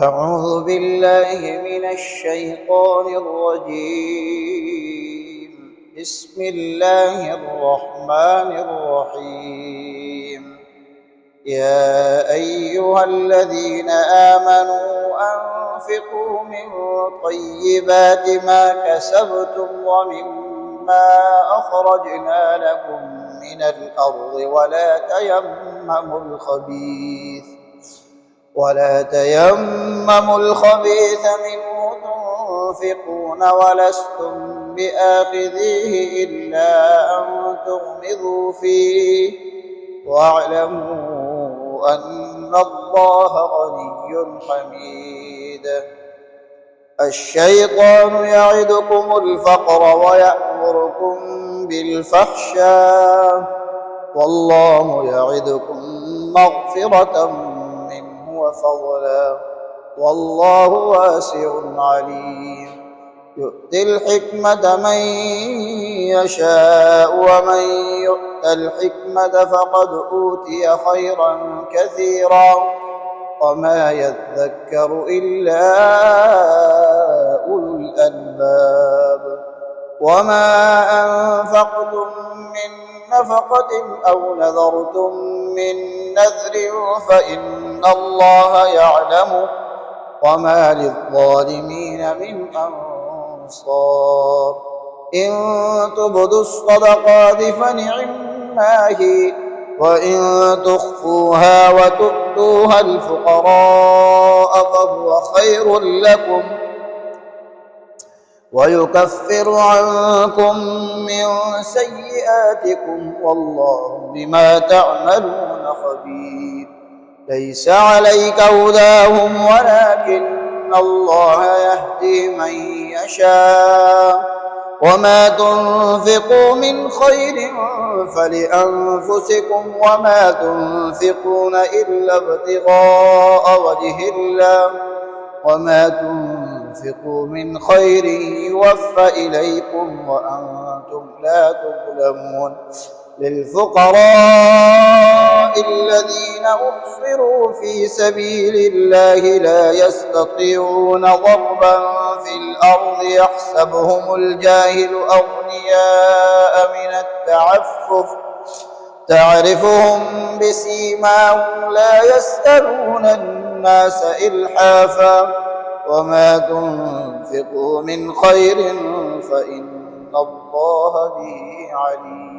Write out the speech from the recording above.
أعوذ بالله من الشيطان الرجيم. بسم الله الرحمن الرحيم. يا أيها الذين آمنوا أنفقوا من طيبات ما كسبتم ومما أخرجنا لكم من الأرض ولا تيمموا الخبيث منه تنفقون ولستم بآخذيه إلا أن تغمضوا فيه واعلموا أن الله غني حميد. الشيطان يعدكم الفقر ويأمركم بالفحشاء والله يعدكم مغفرة وفضلا والله واسع عليم. يؤتي الحكمة من يشاء ومن يؤت الحكمة فقد أوتي خيرا كثيرا وما يذكر إلا أولو الألباب. وما أنفقتم من نفقة أو نذرتم من نذر فإن الله يعلمه وما للظالمين من أنصار. إن تبدوا الصدقات فنعما هي وإن تخفوها وتؤتوها الفقراء فهو خير لكم ويكفر عنكم من سيئاتكم والله بما تعملون خبير. ليس عليك هداهم ولكن الله يهدي من يشاء وما تنفقوا من خير فلأنفسكم وما تنفقون إلا ابتغاء وجه الله وما تنفقوا من خير يوفى إليكم وأنتم لا تظلمون. للفقراء الذين أحصروا في سبيل الله لا يستطيعون ضربا في الأرض يحسبهم الجاهل أغنياء من التعفف تعرفهم بسيماهم لا يسألون الناس إلحافا وما تنفقوا من خير فإن الله به عليم.